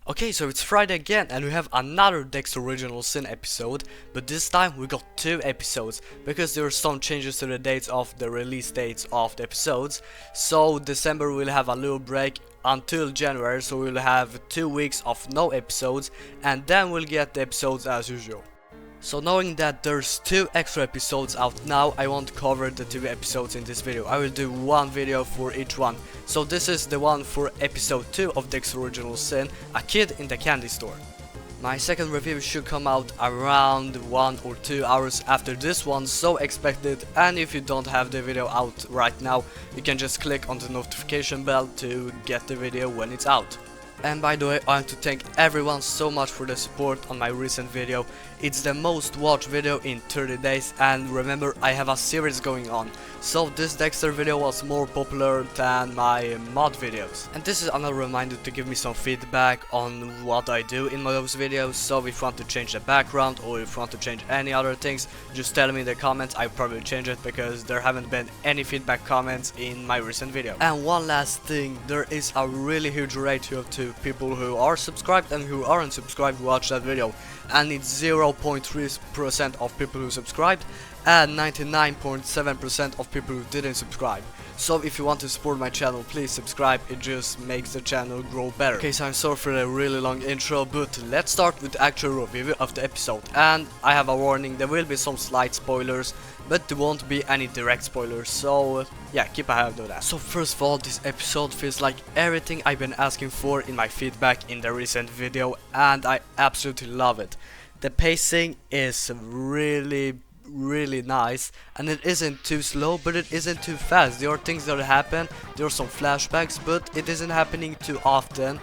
Okay, so it's Friday again and we have another Dexter Original Sin episode, but this time we got 2 episodes because there are some changes to the dates of the release dates of the episodes. So December we'll have a little break until January, so we'll have 2 weeks of no episodes and then we'll get the episodes as usual. So knowing that there's 2 extra episodes out now, I won't cover the 2 episodes in this video. I will do 1 video for each one. So this is the one for episode 2 of Dexter Original Sin, A Kid in the Candy Store. My second review should come out around 1 or 2 hours after this one, so expect it. And if you don't have the video out right now, you can just click on the notification bell to get the video when it's out. And by the way, I want to thank everyone so much for the support on my recent video. It's the most watched video in 30 days, and remember, I have a series going on. So this Dexter video was more popular than my mod videos. And this is another reminder to give me some feedback on what I do in those videos. So if you want to change the background or if you want to change any other things, just tell me in the comments. I'll probably change it because there haven't been any feedback comments in my recent video. And one last thing, there is a really huge ratio to people who are subscribed and who aren't subscribed who watch that video, and it's 0.3% of people who subscribed and 99.7% of people who didn't subscribe. So if you want to support my channel, please subscribe, it just makes the channel grow better. Okay, so I'm sorry for the really long intro, but let's start with the actual review of the episode. And I have a warning, there will be some slight spoilers, but there won't be any direct spoilers, so yeah, keep a eye on that. So first of all, this episode feels like everything I've been asking for in my feedback in the recent video, and I absolutely love it. The pacing is really nice, and it isn't too slow, but it isn't too fast. There are things that happen, there are some flashbacks, but it isn't happening too often,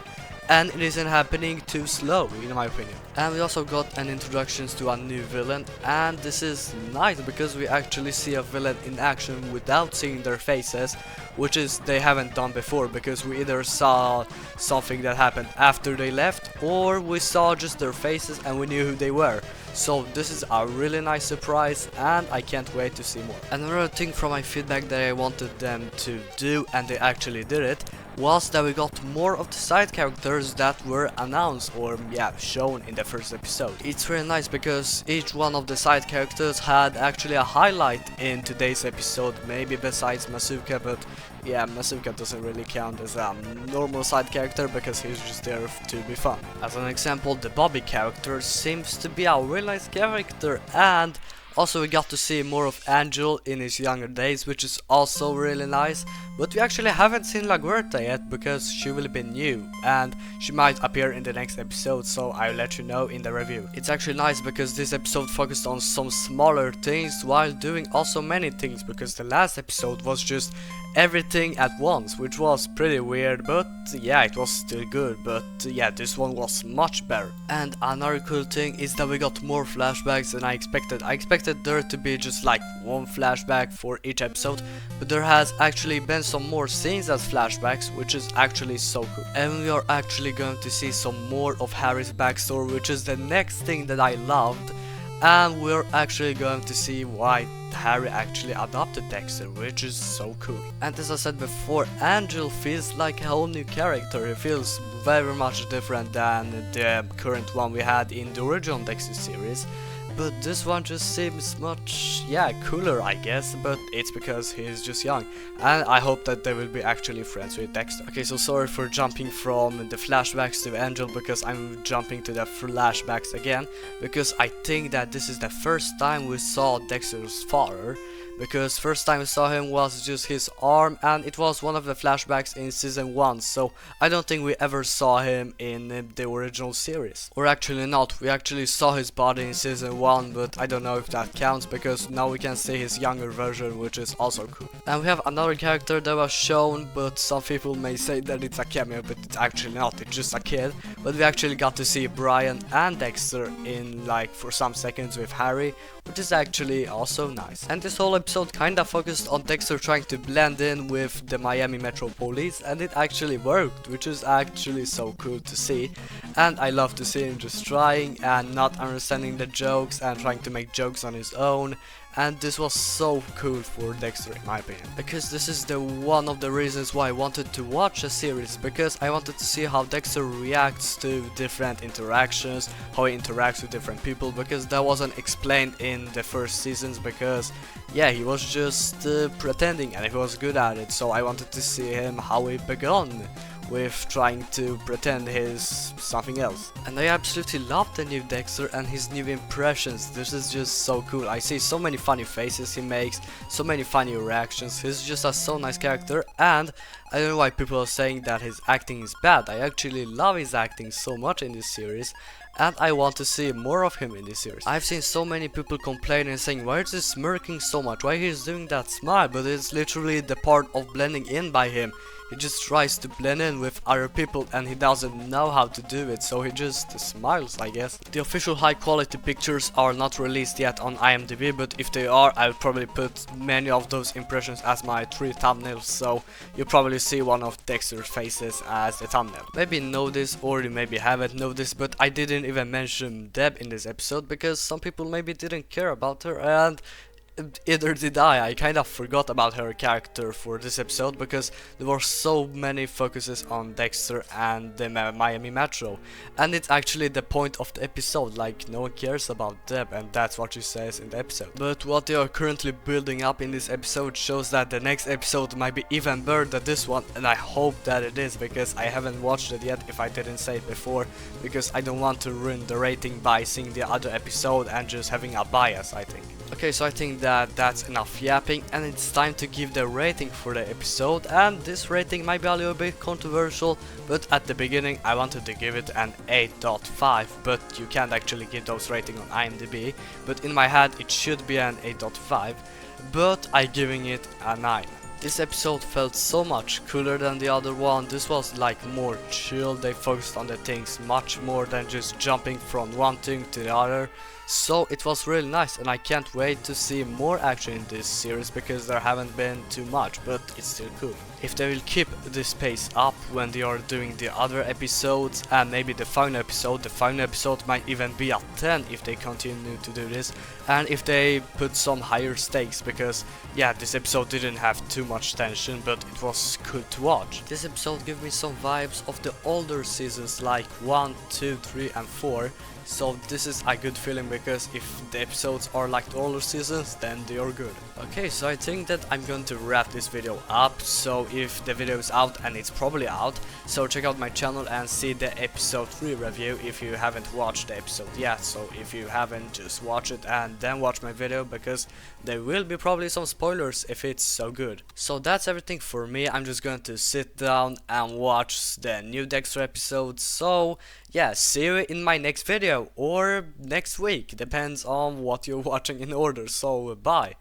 and it isn't happening too slow, in my opinion. And we also got an introduction to a new villain, and this is nice because we actually see a villain in action without seeing their faces, which is they haven't done before, because we either saw something that happened after they left or we saw just their faces and we knew who they were. So this is a really nice surprise and I can't wait to see more. Another thing from my feedback that I wanted them to do, and they actually did it, was that we got more of the side characters that were announced or shown in the first episode. It's really nice because each one of the side characters had actually a highlight in today's episode, maybe besides Masuka, but yeah, Masuka doesn't really count as a normal side character because he's just there to be fun. As an example, the Bobby character seems to be a really nice character, and also we got to see more of Angel in his younger days, which is also really nice, but we actually haven't seen La Guerta yet because she will be new and she might appear in the next episode, so I'll let you know in the review. It's actually nice because this episode focused on some smaller things while doing also many things, because the last episode was just everything at once, which was pretty weird, but yeah, it was still good, but yeah, this one was much better. And another cool thing is that we got more flashbacks than I expected. I expected there to be just like one flashback for each episode, but there has actually been some more scenes as flashbacks, which is actually so cool. And we are actually going to see some more of Harry's backstory, which is the next thing that I loved. And we're actually going to see why Harry actually adopted Dexter, which is so cool. And as I said before, Angel feels like a whole new character. He feels very much different than the current one we had in the original Dexter series. But this one just seems much, cooler, I guess, but it's because he's just young. And I hope that they will be actually friends with Dexter. Okay, so sorry for jumping from the flashbacks to Angel, because I'm jumping to the flashbacks again, because I think that this is the first time we saw Dexter's father. Because first time we saw him was just his arm, and it was one of the flashbacks in season 1, so I don't think we ever saw him in the original series. Or actually not, we actually saw his body in season 1, but I don't know if that counts because now we can see his younger version, which is also cool. And we have another character that was shown, but some people may say that it's a cameo, but it's actually not, it's just a kid. But we actually got to see Brian and Dexter in like for some seconds with Harry, which is actually also nice. And this whole episode kinda focused on Dexter trying to blend in with the Miami Metro Police, and it actually worked, which is actually so cool to see. And I love to see him just trying and not understanding the jokes and trying to make jokes on his own, and this was so cool for Dexter in my opinion, because this is the one of the reasons why I wanted to watch a series, because I wanted to see how Dexter reacts to different interactions, how he interacts with different people, because that wasn't explained in the first seasons, because yeah, he was just pretending and he was good at it, so I wanted to see him how he began with trying to pretend he's something else. And I absolutely love the new Dexter and his new impressions. This is just so cool. I see so many funny faces he makes, so many funny reactions. He's just a so nice character, and I don't know why people are saying that his acting is bad. I actually love his acting so much in this series, and I want to see more of him in this series. I've seen so many people complaining and saying, why is he smirking so much, why he's doing that smile, but it's literally the part of blending in by him. He just tries to blend in with other people and he doesn't know how to do it, so he just smiles, I guess. The official high quality pictures are not released yet on IMDb, but if they are, I'll probably put many of those impressions as my 3 thumbnails, so you'll probably see one of Dexter's faces as a thumbnail. Maybe you know this, or you maybe haven't noticed, but I didn't even mention Deb in this episode because some people maybe didn't care about her, and either did I kind of forgot about her character for this episode because there were so many focuses on Dexter and the Miami Metro, and it's actually the point of the episode, like no one cares about Deb, and that's what she says in the episode. But what they are currently building up in this episode shows that the next episode might be even better than this one, and I hope that it is, because I haven't watched it yet if I didn't say it before, because I don't want to ruin the rating by seeing the other episode and just having a bias, I think. Okay, so I think that that's enough yapping, and it's time to give the rating for the episode, and this rating might be a little bit controversial, but at the beginning I wanted to give it an 8.5, but you can't actually give those ratings on IMDb, but in my head it should be an 8.5, but I'm giving it a 9. This episode felt so much cooler than the other one. This was like more chill, they focused on the things much more than just jumping from one thing to the other. So it was really nice, and I can't wait to see more action in this series because there haven't been too much, but it's still cool. If they will keep this pace up when they are doing the other episodes and maybe the final episode might even be a 10 if they continue to do this, and if they put some higher stakes, because yeah, this episode didn't have too much tension, but it was good to watch. This episode gave me some vibes of the older seasons like 1, 2, 3 and 4. So this is a good feeling, because if the episodes are like the older seasons, then they are good. Okay, so I think that I'm going to wrap this video up, so if the video is out, and it's probably out, so check out my channel and see the episode 3 review if you haven't watched the episode yet. So if you haven't, just watch it and then watch my video, because there will be probably some spoilers if it's so good. So that's everything for me. I'm just going to sit down and watch the new Dexter episode, so yeah, see you in my next video or next week, depends on what you're watching in order, so bye.